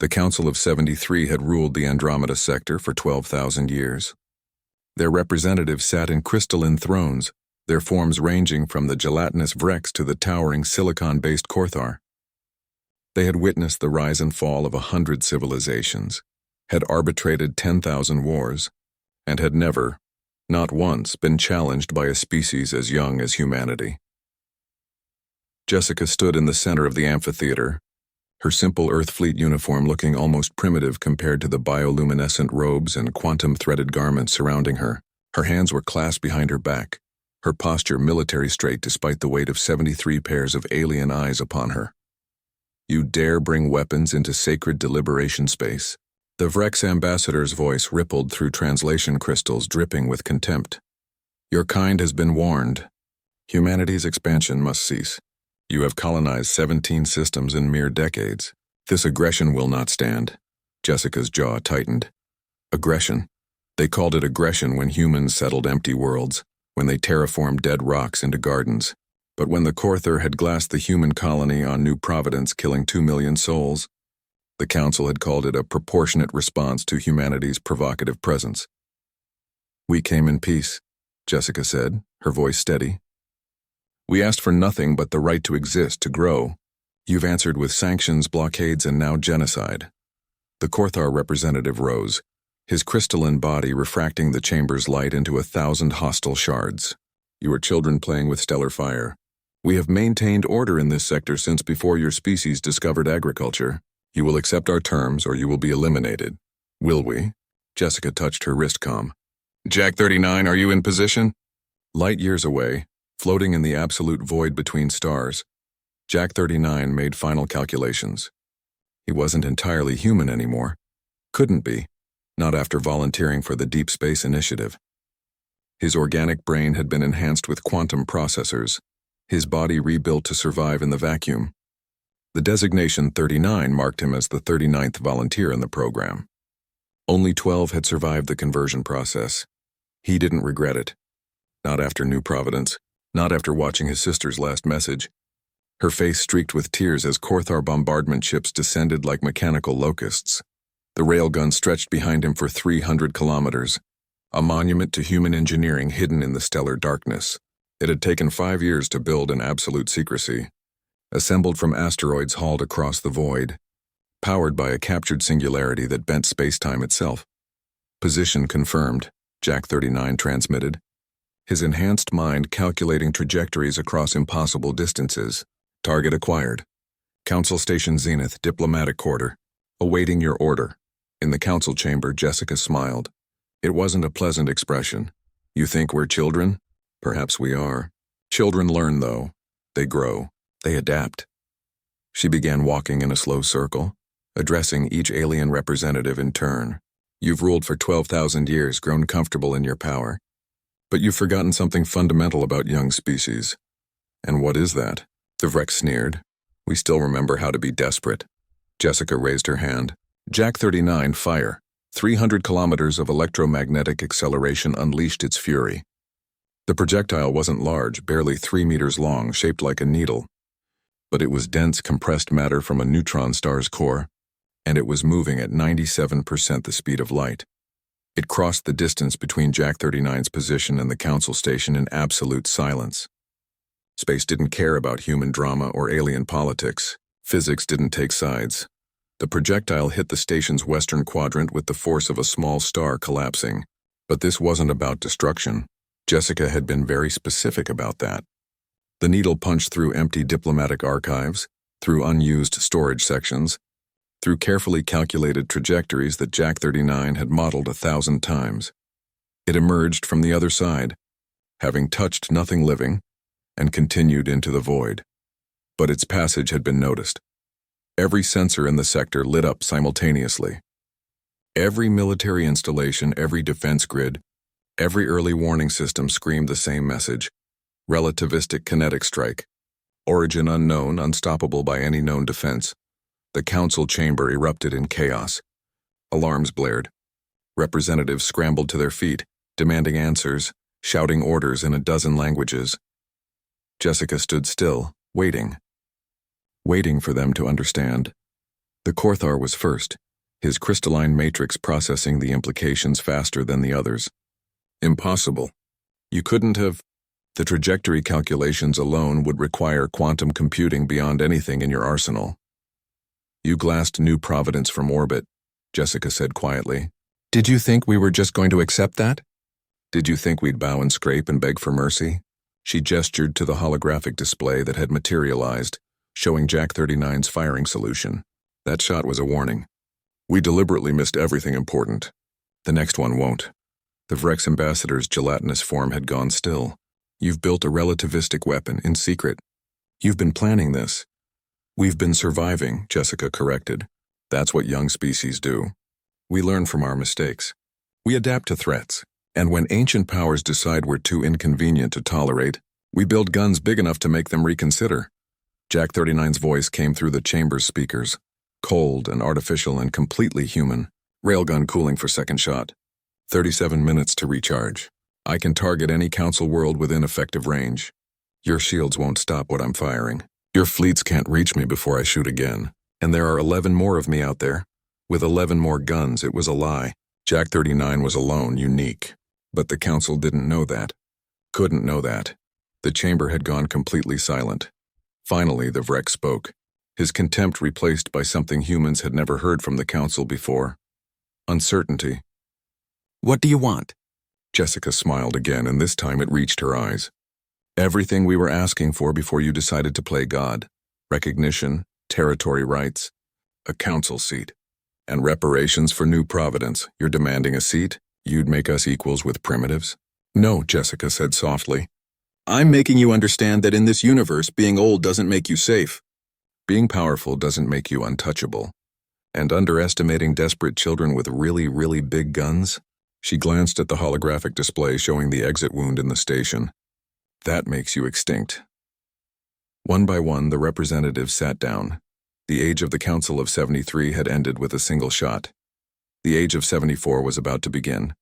The Council of 73 had ruled the Andromeda sector for 12,000 years. Their representatives sat in crystalline thrones, their forms ranging from the gelatinous Vrex to the towering silicon-based Korthar. They had witnessed the rise and fall of 100 civilizations, had arbitrated 10,000 wars, and had never, not once, been challenged by a species as young as humanity. Jessica stood in the center of the amphitheater, her simple Earth Fleet uniform looking almost primitive compared to the bioluminescent robes and quantum-threaded garments surrounding her. Her hands were clasped behind her back, her posture military straight despite the weight of 73 pairs of alien eyes upon her. You dare bring weapons into sacred deliberation space? The Vrex ambassador's voice rippled through translation crystals dripping with contempt. Your kind has been warned. Humanity's expansion must cease. You have colonized 17 systems in mere decades. This aggression will not stand. Jessica's jaw tightened. Aggression. They called it aggression when humans settled empty worlds, when they terraformed dead rocks into gardens. But when the Korthar had glassed the human colony on New Providence, killing 2 million souls, the Council had called it a proportionate response to humanity's provocative presence. We came in peace, Jessica said, her voice steady. We asked for nothing but the right to exist, to grow. You've answered with sanctions, blockades, and now genocide. The Korthar representative rose, his crystalline body refracting the chamber's light into 1,000 hostile shards. You are children playing with stellar fire. We have maintained order in this sector since before your species discovered agriculture. You will accept our terms or you will be eliminated. Will we? Jessica touched her wrist comm. Jack 39, are you in position? Light years away, floating in the absolute void between stars, Jack 39 made final calculations. He wasn't entirely human anymore. Couldn't be, not after volunteering for the Deep Space Initiative. His organic brain had been enhanced with quantum processors, his body rebuilt to survive in the vacuum. The designation 39 marked him as the 39th volunteer in the program. Only 12 had survived the conversion process. He didn't regret it. Not after New Providence. Not after watching his sister's last message. Her face streaked with tears as Korthar bombardment ships descended like mechanical locusts. The railgun stretched behind him for 300 kilometers, a monument to human engineering hidden in the stellar darkness. It had taken 5 years to build in absolute secrecy, assembled from asteroids hauled across the void, powered by a captured singularity that bent space-time itself. Position confirmed, Jack 39 transmitted, his enhanced mind calculating trajectories across impossible distances. Target acquired. Council Station Zenith, Diplomatic Quarter. Awaiting your order. In the council chamber, Jessica smiled. It wasn't a pleasant expression. You think we're children? Perhaps we are. Children learn, though. They grow. They adapt. She began walking in a slow circle, addressing each alien representative in turn. You've ruled for 12,000 years, grown comfortable in your power. But you've forgotten something fundamental about young species. And what is that? The Vrex sneered. We still remember how to be desperate. Jessica raised her hand. Jack 39, fire. 300 kilometers of electromagnetic acceleration unleashed its fury. The projectile wasn't large, barely 3 meters long, shaped like a needle. But it was dense, compressed matter from a neutron star's core, and it was moving at 97% the speed of light. It crossed the distance between Jack 39's position and the council station in absolute silence. Space didn't care about human drama or alien politics. Physics didn't take sides. The projectile hit the station's western quadrant with the force of a small star collapsing. But this wasn't about destruction. Jessica had been very specific about that. The needle punched through empty diplomatic archives, through unused storage sections, through carefully calculated trajectories that Jack 39 had modeled 1,000 times. It emerged from the other side, having touched nothing living, and continued into the void. But its passage had been noticed. Every sensor in the sector lit up simultaneously. Every military installation, every defense grid, every early warning system screamed the same message. Relativistic kinetic strike. Origin unknown, unstoppable by any known defense. The council chamber erupted in chaos. Alarms blared. Representatives scrambled to their feet, demanding answers, shouting orders in a dozen languages. Jessica stood still, waiting for them to understand. The Korthar was first, his crystalline matrix processing the implications faster than the others. Impossible. You couldn't have. The trajectory calculations alone would require quantum computing beyond anything in your arsenal. You glassed New Providence from orbit, Jessica said quietly. Did you think we were just going to accept that? Did you think we'd bow and scrape and beg for mercy? She gestured to the holographic display that had materialized, showing Jack 39's firing solution. That shot was a warning. We deliberately missed everything important. The next one won't. The Vrex ambassador's gelatinous form had gone still. You've built a relativistic weapon in secret. You've been planning this. We've been surviving, Jessica corrected. That's what young species do. We learn from our mistakes. We adapt to threats. And when ancient powers decide we're too inconvenient to tolerate, we build guns big enough to make them reconsider. Jack 39's voice came through the chamber's speakers. Cold and artificial and completely human. Railgun cooling for second shot. 37 minutes to recharge. I can target any council world within effective range. Your shields won't stop what I'm firing. Your fleets can't reach me before I shoot again. And there are 11 more of me out there. With 11 more guns, it was a lie. Jack 39 was alone, unique. But the council didn't know that. Couldn't know that. The chamber had gone completely silent. Finally, the Vrex spoke. His contempt replaced by something humans had never heard from the council before. Uncertainty. What do you want? Jessica smiled again, and this time it reached her eyes. Everything we were asking for before you decided to play God. Recognition, territory rights, a council seat. And reparations for New Providence. You're demanding a seat? You'd make us equals with primitives? No, Jessica said softly. I'm making you understand that in this universe, being old doesn't make you safe. Being powerful doesn't make you untouchable. And underestimating desperate children with really, really big guns? She glanced at the holographic display showing the exit wound in the station. That makes you extinct. One by one, the representatives sat down. The age of the Council of 73 had ended with a single shot. The age of 74 was about to begin.